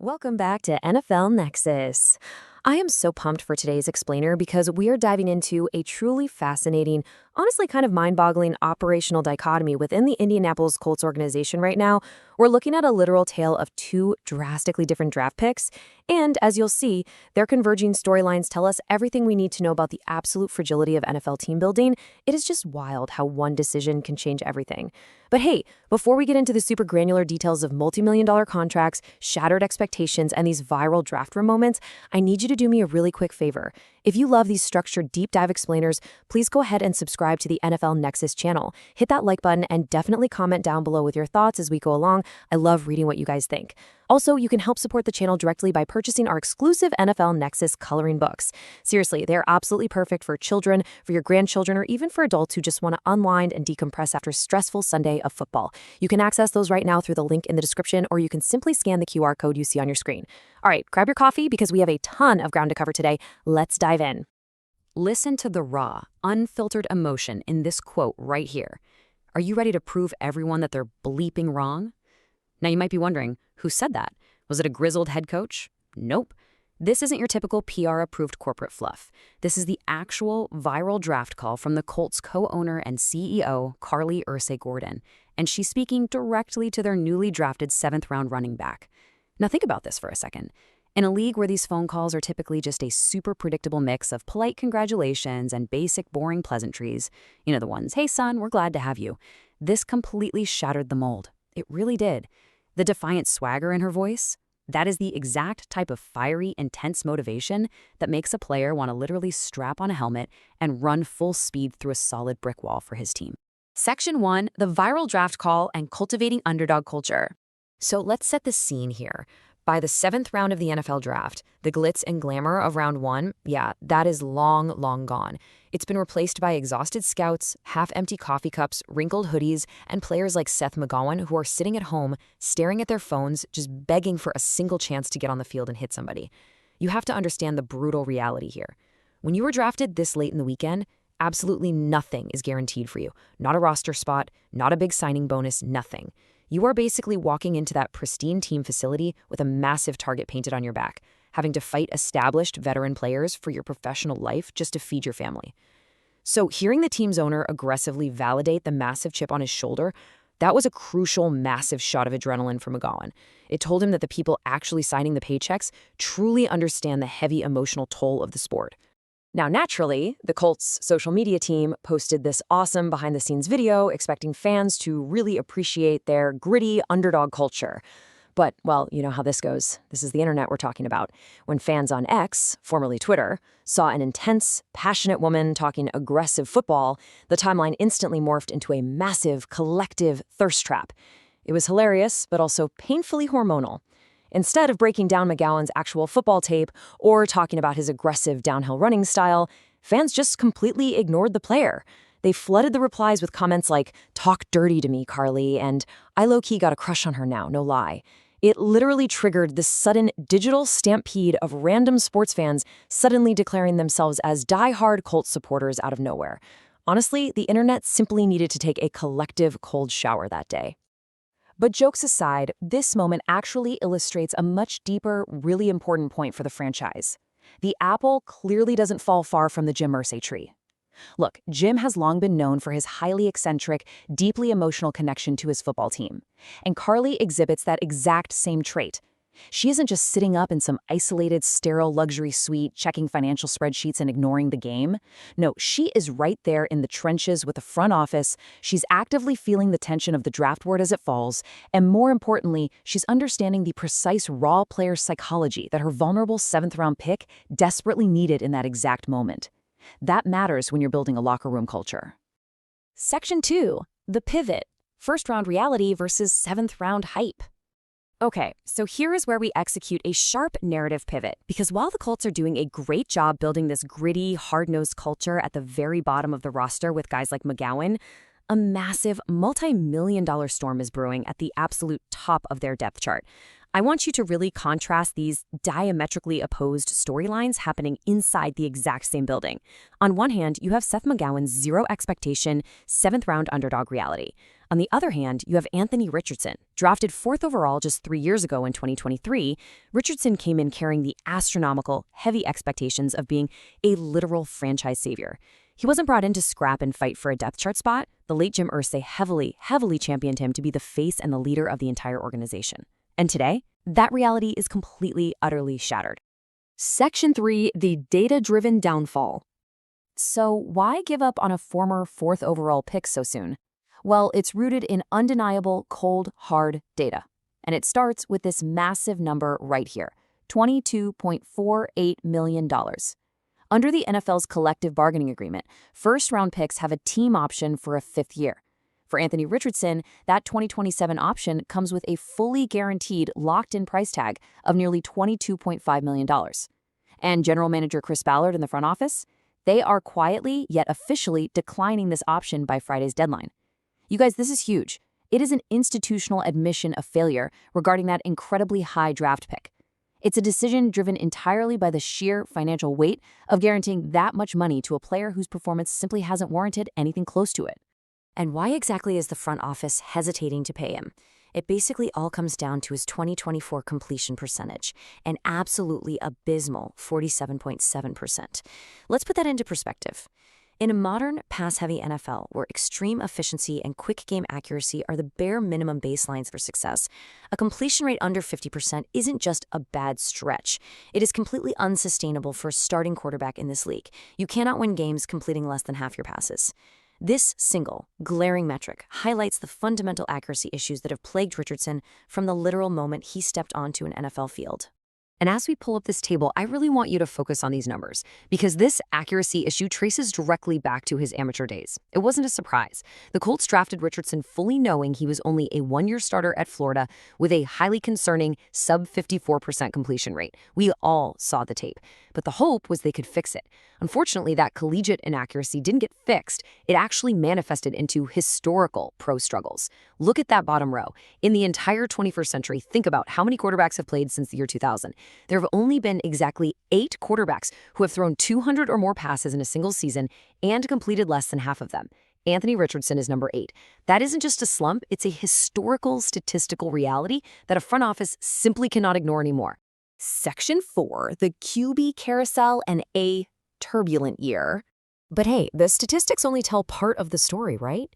Welcome back to NFL Nexus. I am so pumped for today's explainer because we are diving into a truly fascinating, honestly kind of mind-boggling operational dichotomy within the Indianapolis Colts organization right now. We're looking at a literal tale of two drastically different draft picks, and as you'll see, their converging storylines tell us everything we need to know about the absolute fragility of NFL team building. It is just wild how one decision can change everything. But hey, before we get into the super granular details of multi-million-dollar contracts, shattered expectations, and these viral draft room moments, I need you to do me a really quick favor. If you love these structured deep dive explainers, please go ahead and subscribe to the NFL Nexus channel. Hit that like button and definitely comment down below with your thoughts as we go along. I love reading what you guys think. Also, you can help support the channel directly by purchasing our exclusive NFL Nexus coloring books. Seriously, they're absolutely perfect for children, for your grandchildren, or even for adults who just want to unwind and decompress after a stressful Sunday of football. You can access those right now through the link in the description, or you can simply scan the QR code you see on your screen. All right, grab your coffee because we have a ton of ground to cover today. Let's dive in. Listen to the raw, unfiltered emotion in this quote right here. Are you ready to prove everyone that they're bleeping wrong? Now you might be wondering, who said that? Was it a grizzled head coach? Nope. This isn't your typical PR-approved corporate fluff. This is the actual viral draft call from the Colts co-owner and CEO, Carlie Irsay-Gordon, and she's speaking directly to their newly drafted 7th-round running back. Now think about this for a second. In a league where these phone calls are typically just a super predictable mix of polite congratulations and basic boring pleasantries, you know the ones, hey son, we're glad to have you, this completely shattered the mold. It really did. The defiant swagger in her voice, that is the exact type of fiery, intense motivation that makes a player want to literally strap on a helmet and run full speed through a solid brick wall for his team. Section 1, the viral draft call and cultivating underdog culture. So let's set the scene here. By the 7th round of the NFL draft, the glitz and glamour of round 1, yeah, that is long, long gone. It's been replaced by exhausted scouts, half-empty coffee cups, wrinkled hoodies, and players like Seth McGowan who are sitting at home, staring at their phones, just begging for a single chance to get on the field and hit somebody. You have to understand the brutal reality here. When you were drafted this late in the weekend, absolutely nothing is guaranteed for you. Not a roster spot, not a big signing bonus, nothing. You are basically walking into that pristine team facility with a massive target painted on your back, having to fight established veteran players for your professional life just to feed your family. So hearing the team's owner aggressively validate the massive chip on his shoulder, that was a crucial, massive shot of adrenaline for McGowan. It told him that the people actually signing the paychecks truly understand the heavy emotional toll of the sport. Now, naturally, the Colts' social media team posted this awesome behind-the-scenes video expecting fans to really appreciate their gritty underdog culture. But, well, you know how this goes. This is the internet we're talking about. When fans on X, formerly Twitter, saw an intense, passionate woman talking aggressive football, the timeline instantly morphed into a massive, collective thirst trap. It was hilarious, but also painfully hormonal. Instead of breaking down McGowan's actual football tape or talking about his aggressive downhill running style, fans just completely ignored the player. They flooded the replies with comments like, "Talk dirty to me, Carlie," and "I low-key got a crush on her now, no lie." It literally triggered this sudden digital stampede of random sports fans suddenly declaring themselves as die-hard Colts supporters out of nowhere. Honestly, the internet simply needed to take a collective cold shower that day. But jokes aside, this moment actually illustrates a much deeper, really important point for the franchise. The apple clearly doesn't fall far from the Jim Irsay tree. Look, Jim has long been known for his highly eccentric, deeply emotional connection to his football team. And Carlie exhibits that exact same trait. She isn't just sitting up in some isolated, sterile luxury suite, checking financial spreadsheets and ignoring the game. No, she is right there in the trenches with the front office. She's actively feeling the tension of the draft board as it falls. And more importantly, she's understanding the precise raw player psychology that her vulnerable 7th-round pick desperately needed in that exact moment. That matters when you're building a locker room culture. Section 2. The pivot. First-round reality versus 7th-round hype. Okay, so here is where we execute a sharp narrative pivot, because while the Colts are doing a great job building this gritty, hard-nosed culture at the very bottom of the roster with guys like McGowan, a massive multi-million-dollar storm is brewing at the absolute top of their depth chart. I want you to really contrast these diametrically opposed storylines happening inside the exact same building. On one hand, you have Seth McGowan's zero expectation, seventh-round underdog reality. On the other hand, you have Anthony Richardson. Drafted fourth overall just 3 years ago in 2023, Richardson came in carrying the astronomical, heavy expectations of being a literal franchise savior. He wasn't brought in to scrap and fight for a depth chart spot. The late Jim Irsay heavily championed him to be the face and the leader of the entire organization. And today, that reality is completely, utterly shattered. Section 3, the data-driven downfall. So why give up on a former fourth overall pick so soon? Well, it's rooted in undeniable, cold, hard data. And it starts with this massive number right here, $22.48 million. Under the NFL's collective bargaining agreement, first-round picks have a team option for a fifth year. For Anthony Richardson, that 2027 option comes with a fully guaranteed, locked-in price tag of nearly $22.5 million. And General Manager Chris Ballard in the front office? They are quietly, yet officially, declining this option by Friday's deadline. You guys, this is huge. It is an institutional admission of failure regarding that incredibly high draft pick. It's a decision driven entirely by the sheer financial weight of guaranteeing that much money to a player whose performance simply hasn't warranted anything close to it. And why exactly is the front office hesitating to pay him? It basically all comes down to his 2024 completion percentage, an absolutely abysmal 47.7%. Let's put that into perspective. In a modern, pass-heavy NFL, where extreme efficiency and quick game accuracy are the bare minimum baselines for success, a completion rate under 50% isn't just a bad stretch. It is completely unsustainable for a starting quarterback in this league. You cannot win games completing less than half your passes. This single, glaring metric highlights the fundamental accuracy issues that have plagued Richardson from the literal moment he stepped onto an NFL field. And as we pull up this table, I really want you to focus on these numbers, because this accuracy issue traces directly back to his amateur days. It wasn't a surprise. The Colts drafted Richardson fully knowing he was only a one-year starter at Florida with a highly concerning sub-54% completion rate. We all saw the tape. But the hope was they could fix it. Unfortunately, that collegiate inaccuracy didn't get fixed. It actually manifested into historical pro struggles. Look at that bottom row. In the entire 21st century, think about how many quarterbacks have played since the year 2000. There have only been exactly 8 quarterbacks who have thrown 200 or more passes in a single season and completed less than half of them. Anthony Richardson is number 8. That isn't just a slump, it's a historical statistical reality that a front office simply cannot ignore anymore. Section 4, the QB carousel and a turbulent year. But hey, the statistics only tell part of the story, right?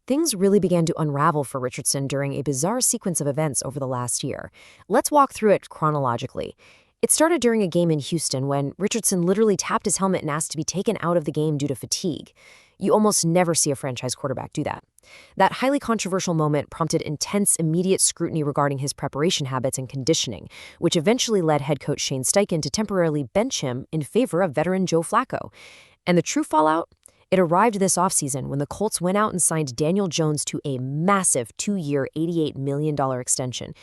Things really began to unravel for Richardson during a bizarre sequence of events over the last year. Let's walk through it chronologically. It started during a game in Houston when Richardson literally tapped his helmet and asked to be taken out of the game due to fatigue. You almost never see a franchise quarterback do that. That highly controversial moment prompted intense, immediate scrutiny regarding his preparation habits and conditioning, which eventually led head coach Shane Steichen to temporarily bench him in favor of veteran Joe Flacco. And the true fallout? It arrived this offseason when the Colts went out and signed Daniel Jones to a massive 2-year, $88 million extension.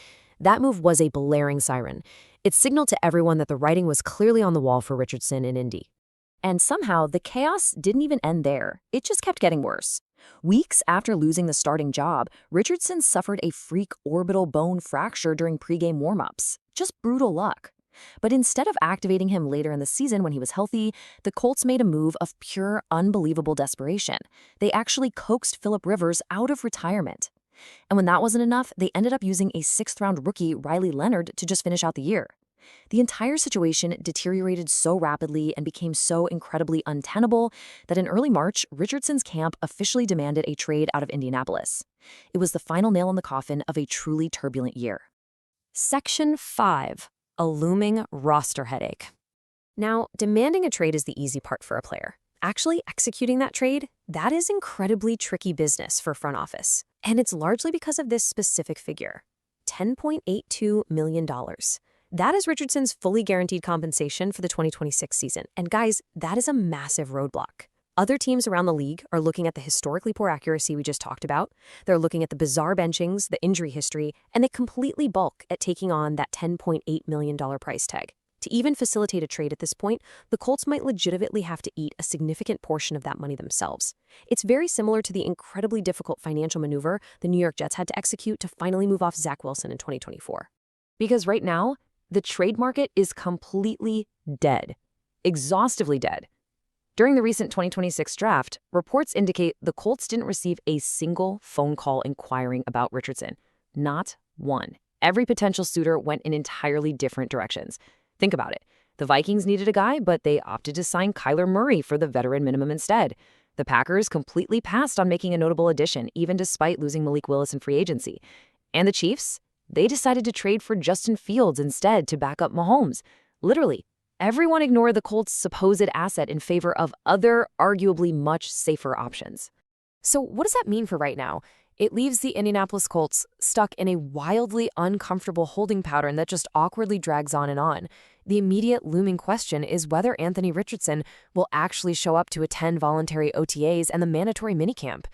That move was a blaring siren. It signaled to everyone that the writing was clearly on the wall for Richardson in Indy. And somehow, the chaos didn't even end there. It just kept getting worse. Weeks after losing the starting job, Richardson suffered a freak orbital bone fracture during pregame warm-ups. Just brutal luck. But instead of activating him later in the season when he was healthy, the Colts made a move of pure, unbelievable desperation. They actually coaxed Phillip Rivers out of retirement. And when that wasn't enough, they ended up using a 6th-round rookie, Riley Leonard, to just finish out the year. The entire situation deteriorated so rapidly and became so incredibly untenable that in early March, Richardson's camp officially demanded a trade out of Indianapolis. It was the final nail in the coffin of a truly turbulent year. Section 5. A looming roster headache. Now, demanding a trade is the easy part for a player. Actually executing that trade, that is incredibly tricky business for front office. And it's largely because of this specific figure, $10.82 million. That is Richardson's fully guaranteed compensation for the 2026 season. And guys, that is a massive roadblock. Other teams around the league are looking at the historically poor accuracy we just talked about. They're looking at the bizarre benchings, the injury history, and they completely balk at taking on that $10.8 million price tag. To even facilitate a trade at this point, the Colts might legitimately have to eat a significant portion of that money themselves. It's very similar to the incredibly difficult financial maneuver the New York Jets had to execute to finally move off Zach Wilson in 2024. Because right now, the trade market is completely dead, exhaustively dead. During the recent 2026 draft, reports indicate the Colts didn't receive a single phone call inquiring about Richardson. Not one. Every potential suitor went in entirely different directions. Think about it. The Vikings needed a guy, but they opted to sign Kyler Murray for the veteran minimum instead. The Packers completely passed on making a notable addition, even despite losing Malik Willis in free agency. And the Chiefs? They decided to trade for Justin Fields instead to back up Mahomes. Literally, everyone ignored the Colts' supposed asset in favor of other, arguably much safer options. So what does that mean for right now? It leaves the Indianapolis Colts stuck in a wildly uncomfortable holding pattern that just awkwardly drags on and on. The immediate looming question is whether Anthony Richardson will actually show up to attend voluntary OTAs and the mandatory minicamp.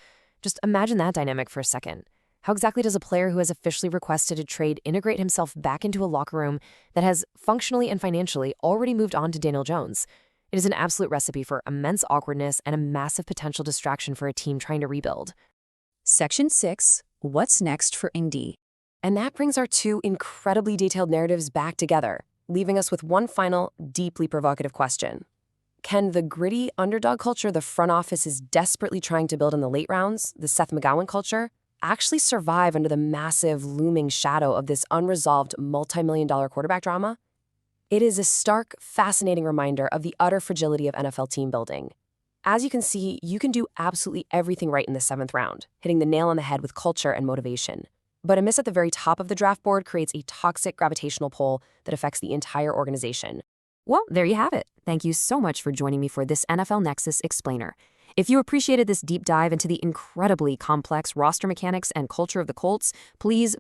Just imagine that dynamic for a second. How exactly does a player who has officially requested a trade integrate himself back into a locker room that has functionally and financially already moved on to Daniel Jones? It is an absolute recipe for immense awkwardness and a massive potential distraction for a team trying to rebuild. Section 6, What's Next for Indy? And that brings our two incredibly detailed narratives back together, leaving us with one final, deeply provocative question. Can the gritty underdog culture the front office is desperately trying to build in the late rounds, the Seth McGowan culture, actually survive under the massive looming shadow of this unresolved multi-million-dollar quarterback drama? It is a stark, fascinating reminder of the utter fragility of NFL team building. As you can see, you can do absolutely everything right in the 7th round, hitting the nail on the head with culture and motivation. But a miss at the very top of the draft board creates a toxic gravitational pull that affects the entire organization. Well, there you have it. Thank you so much for joining me for this NFL Nexus Explainer. If you appreciated this deep dive into the incredibly complex roster mechanics and culture of the Colts, please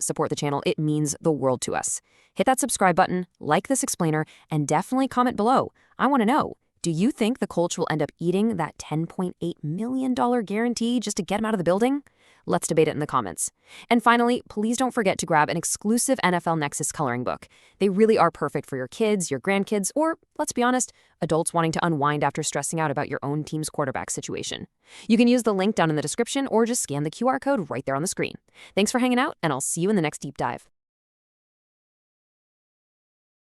support the channel. It means the world to us. Hit that subscribe button, like this explainer, and definitely comment below. I want to know, do you think the Colts will end up eating that $10.8 million guarantee just to get him out of the building? Let's debate it in the comments. And finally, please don't forget to grab an exclusive NFL Nexus coloring book. They really are perfect for your kids, your grandkids, or, let's be honest, adults wanting to unwind after stressing out about your own team's quarterback situation. You can use the link down in the description or just scan the QR code right there on the screen. Thanks for hanging out, and I'll see you in the next deep dive.